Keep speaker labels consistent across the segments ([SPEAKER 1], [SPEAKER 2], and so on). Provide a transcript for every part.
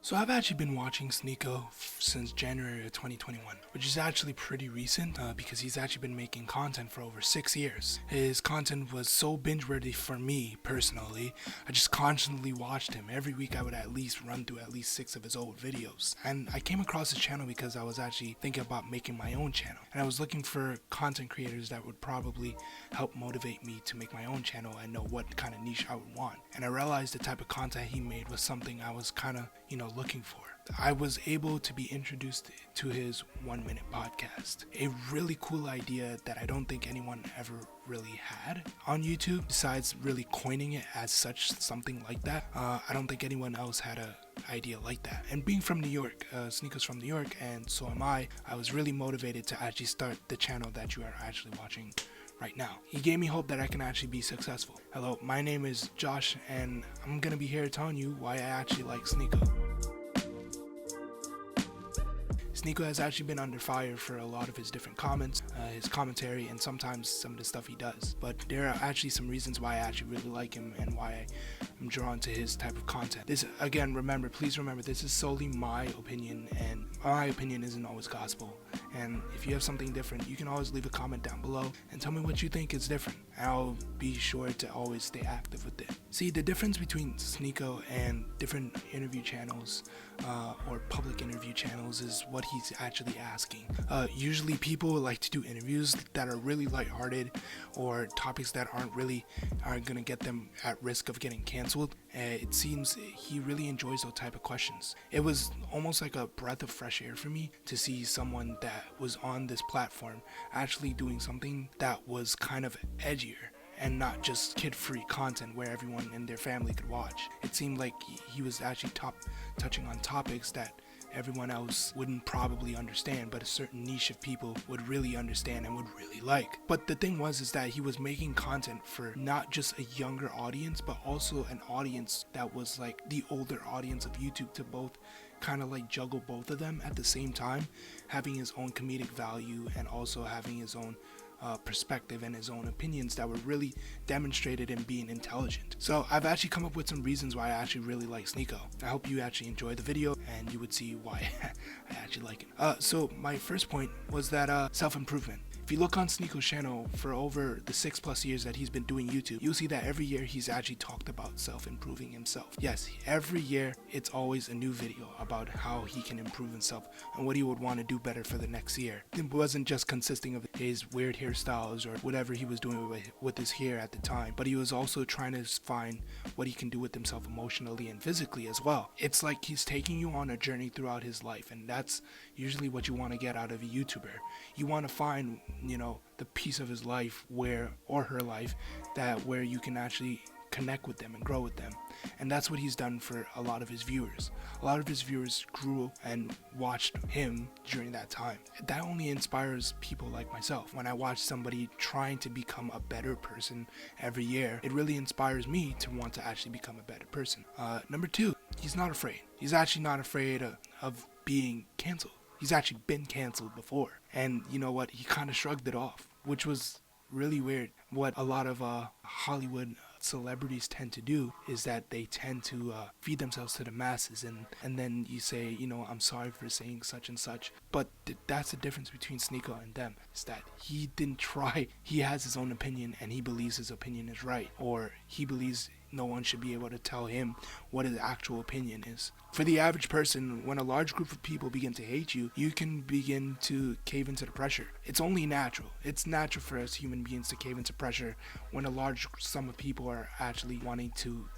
[SPEAKER 1] So I've actually been watching SNEAKO since January of 2021, which is actually pretty recent because he's actually been making content for over 6 years. His content was so binge-worthy for me personally. I just constantly watched him. Every week I would at least run through at least 6 of his old videos. And I came across his channel because I was actually thinking about making my own channel. And I was looking for content creators that would probably help motivate me to make my own channel and know what kind of niche I would want. And I realized the type of content he made was something I was kind of, looking for. I was able to be introduced to his 1 minute podcast. A really cool idea that I don't think anyone ever really had on YouTube, besides really coining it as such, something like that. I don't think anyone else had a idea like that. And being from New York, SNEAKO's from New York, and so am I was really motivated to actually start the channel that you are actually watching right now. He gave me hope that I can actually be successful. Hello, my name is Josh, and I'm gonna be here telling you why I actually like SNEAKO. SNEAKO has actually been under fire for a lot of his different comments, his commentary, and sometimes some of the stuff he does. But there are actually some reasons why I actually really like him and why I'm drawn to his type of content. This, again, please remember, this is solely my opinion, and my opinion isn't always gospel. And if you have something different, you can always leave a comment down below and tell me what you think is different. I'll be sure to always stay active with it. See, the difference between SNEAKO and different interview channels or public interview channels is what he's actually asking. Usually people like to do interviews that are really lighthearted or topics that aren't gonna get them at risk of getting canceled. It seems he really enjoys those type of questions. It was almost like a breath of fresh air for me to see someone that was on this platform actually doing something that was kind of edgier and not just kid-free content where everyone and their family could watch. It seemed like he was actually touching on topics that everyone else wouldn't probably understand, but a certain niche of people would really understand and would really like. But the thing is that he was making content for not just a younger audience, but also an audience that was like the older audience of YouTube, to both kind of like juggle both of them at the same time, having his own comedic value and also having his own perspective and his own opinions that were really demonstrated in being intelligent. So I've actually come up with some reasons why I actually really like SNEAKO. I hope you actually enjoy the video and you would see why I actually like him. So my first point was that self-improvement. If you look on SNEAKO's channel for over the 6+ years that he's been doing YouTube, you'll see that every year he's actually talked about self-improving himself. Yes, every year it's always a new video about how he can improve himself and what he would want to do better for the next year. It wasn't just consisting of his weird hairstyles or whatever he was doing with his hair at the time, but he was also trying to find what he can do with himself emotionally and physically as well. It's like he's taking you on a journey throughout his life, and that's usually what you want to get out of a YouTuber. You want to find the piece of his life or her life where you can actually connect with them and grow with them. And that's what he's done for a lot of his viewers. A lot of his viewers grew and watched him during that time. That only inspires people like myself. When I watch somebody trying to become a better person every year, it really inspires me to want to actually become a better person. Number 2, he's not afraid. He's actually not afraid of being canceled. He's actually been canceled before. And you know what? He kind of shrugged it off, which was really weird. What a lot of Hollywood celebrities tend to do is that they tend to feed themselves to the masses, and then you say, I'm sorry for saying such and such. But that's the difference between SNEAKO and them, is that he didn't try. He has his own opinion and he believes his opinion is right, or he believes no one should be able to tell him what his actual opinion is. For the average person, when a large group of people begin to hate you, you can begin to cave into the pressure. It's only natural. It's natural for us human beings to cave into pressure when a large sum of people are actually wanting to,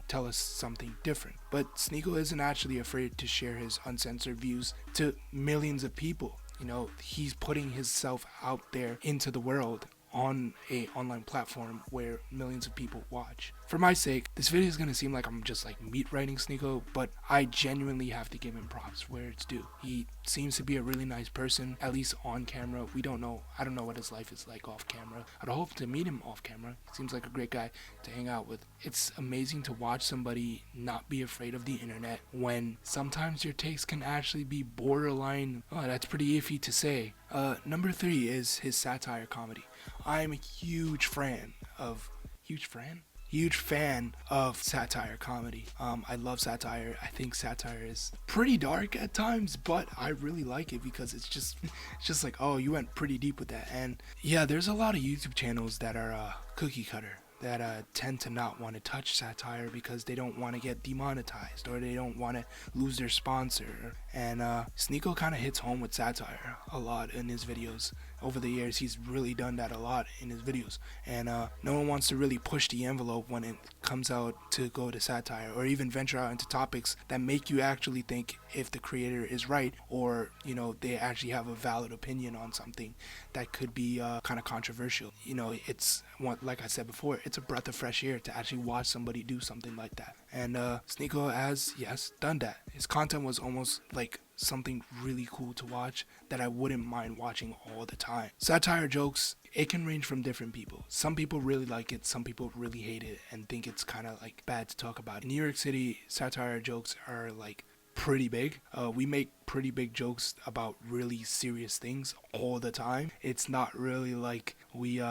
[SPEAKER 1] tell us something different. But SNEAKO isn't actually afraid to share his uncensored views to millions of people. He's putting himself out there into the world on a online platform where millions of people watch. For my sake, this video is going to seem like I'm just like meat writing SNEAKO, but I genuinely have to give him props where it's due. He seems to be a really nice person, at least on camera. I don't know what his life is like off camera. I'd hope to meet him off camera. He seems like a great guy to hang out with. It's amazing to watch somebody not be afraid of the internet when sometimes your takes can actually be borderline, that's pretty iffy to say. Number 3 is his satire comedy. I'm a huge fan of huge fan of satire comedy. I love satire. I think satire is pretty dark at times, but I really like it because it's just like, oh, you went pretty deep with that. And yeah, there's a lot of YouTube channels that are cookie cutter, that tend to not want to touch satire because they don't want to get demonetized or they don't want to lose their sponsor. And SNEAKO kind of hits home with satire a lot in his videos. Over the years, he's really done that a lot in his videos. And no one wants to really push the envelope when it comes out to go to satire or even venture out into topics that make you actually think if the creator is right, or they actually have a valid opinion on something that could be kind of controversial. It's like I said before, it's a breath of fresh air to actually watch somebody do something like that. And SNEAKO has, yes, done that. His content was almost like something really cool to watch that I wouldn't mind watching all the time. Satire jokes, it can range from different people. Some people really like it, some people really hate it and think it's kind of like bad to talk about. In New York City, satire jokes are like pretty big. We make pretty big jokes about really serious things all the time. It's not really like we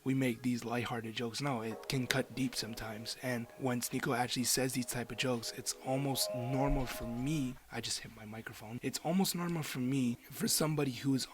[SPEAKER 1] we make these lighthearted jokes. No, it can cut deep sometimes. And when SNEAKO actually says these type of jokes, it's almost normal for me. I just hit my microphone. It's almost normal for me, for somebody who's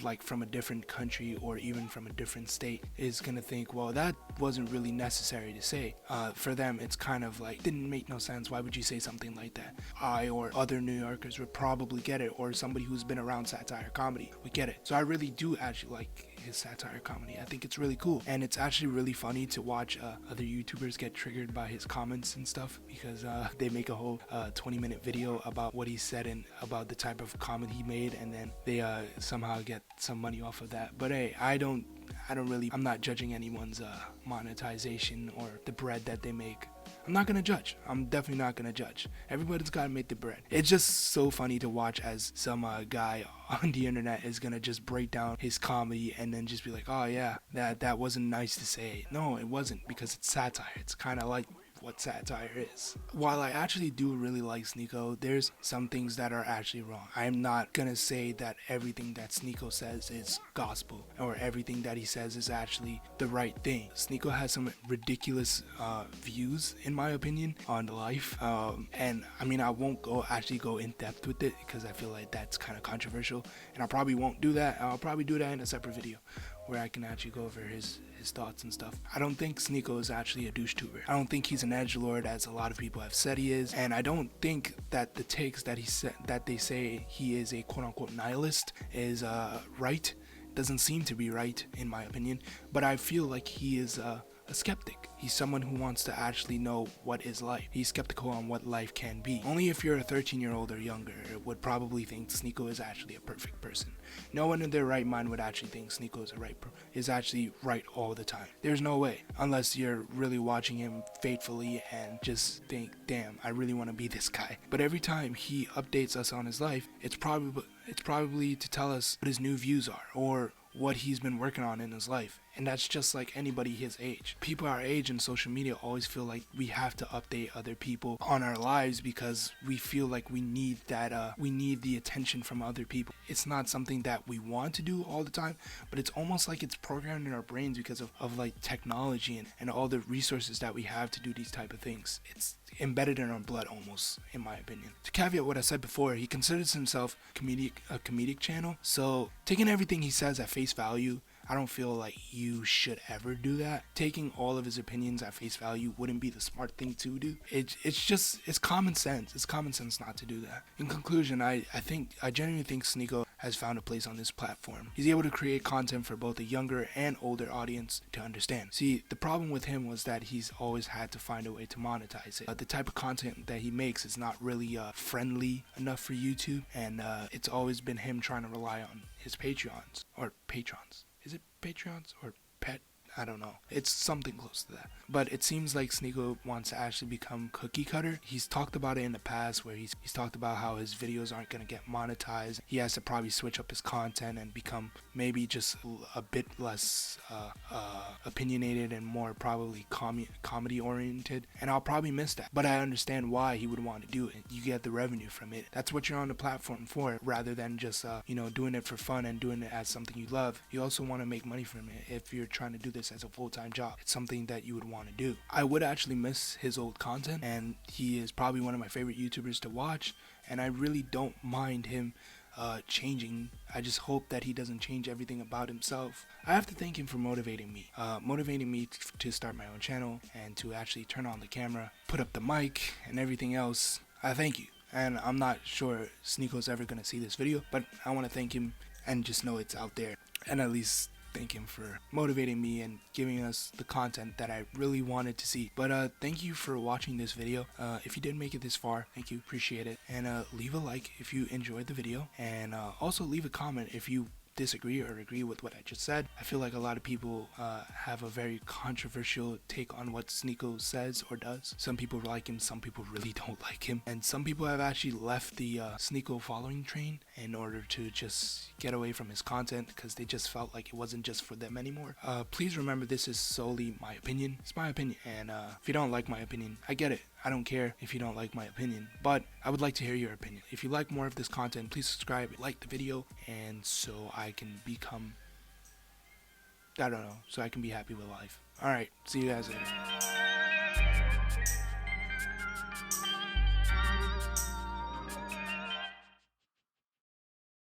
[SPEAKER 1] like from a different country or even from a different state, is gonna think, well, that wasn't really necessary to say. For them, it's kind of like, didn't make no sense. Why would you say something like that? I or other New Yorkers would probably get it, or somebody who's been around satire comedy would get it. So I really do actually like his satire comedy. I think it's really cool, and it's actually really funny to watch other YouTubers get triggered by his comments and stuff, because they make a whole 20-minute video about what he said and about the type of comedy he made, and then they somehow get some money off of that. But hey, I'm not judging anyone's monetization or the bread that they make. I'm not gonna judge. I'm definitely not gonna judge. Everybody's gotta make the bread. It's just so funny to watch as some guy on the internet is gonna just break down his comedy and then just be like, oh yeah, that wasn't nice to say. No, it wasn't, because it's satire. It's kind of like what satire is. While I actually do really like SNEAKO, there's some things that are actually wrong. I'm not gonna say that everything that SNEAKO says is gospel or everything that he says is actually the right thing. SNEAKO has some ridiculous views, in my opinion, on life, and I mean, I won't actually go in depth with it because I feel like that's kind of controversial, and I probably won't do that. I'll probably do that in a separate video where I can actually go over his thoughts and stuff. I don't think SNEAKO is actually a douche tuber. I don't think he's an edgelord as a lot of people have said he is, and I don't think that the takes that they say he is a quote-unquote nihilist is right. Doesn't seem to be right, in my opinion, but I feel like he is a skeptic. He's someone who wants to actually know what is life. He's skeptical on what life can be. Only if you're a 13-year-old or younger would probably think SNEAKO is actually a perfect person. No one in their right mind would actually think SNEAKO is actually right all the time. There's no way, unless you're really watching him faithfully and just think, damn, I really want to be this guy. But every time he updates us on his life, it's probably to tell us what his new views are or what he's been working on in his life. And that's just like anybody his age. People our age in social media always feel like we have to update other people on our lives because we feel like we need that we need the attention from other people. It's not something that we want to do all the time, but it's almost like it's programmed in our brains because of like technology and all the resources that we have to do these type of things. It's embedded in our blood almost, in my opinion. To caveat what I said before, he considers himself a comedic channel, so taking everything he says at face value, I don't feel like you should ever do that. Taking all of his opinions at face value wouldn't be the smart thing to do. It's common sense. It's common sense not to do that. In conclusion, I genuinely think SNEAKO has found a place on this platform. He's able to create content for both a younger and older audience to understand. See, the problem with him was that he's always had to find a way to monetize it. The type of content that he makes is not really friendly enough for YouTube, and it's always been him trying to rely on his patrons. Is it Patreons or pet? I don't know. It's something close to that. But it seems like SNEAKO wants to actually become cookie cutter. He's talked about it in the past where he's talked about how his videos aren't going to get monetized. He has to probably switch up his content and become maybe just a bit less opinionated and more probably comedy oriented. And I'll probably miss that. But I understand why he would want to do it. You get the revenue from it. That's what you're on the platform for, rather than just doing it for fun and doing it as something you love. You also want to make money from it if you're trying to do this this as a full-time job. It's something that you would want to do. I would actually miss his old content, and he is probably one of my favorite YouTubers to watch, and I really don't mind him changing. I just hope that he doesn't change everything about himself. I have to thank him for motivating me to start my own channel and to actually turn on the camera, put up the mic, and everything else. I thank you. And I'm not sure SNEAKO's ever gonna see this video, but I want to thank him and just know it's out there, and at least thank him for motivating me and giving us the content that I really wanted to see. But thank you for watching this video. If you did make it this far, thank you, appreciate it. And leave a like if you enjoyed the video, and also leave a comment if you disagree or agree with what I just said. I feel like a lot of people have a very controversial take on what SNEAKO says or does. Some people like him, some people really don't like him, and some people have actually left the SNEAKO following train in order to just get away from his content because they just felt like it wasn't just for them anymore. Please remember, this is solely my opinion. It's my opinion, and if you don't like my opinion, I get it. I don't care if you don't like my opinion, but I would like to hear your opinion. If you like more of this content, please subscribe, like the video, and so I can become, I don't know, so I can be happy with life. Alright, see you guys later.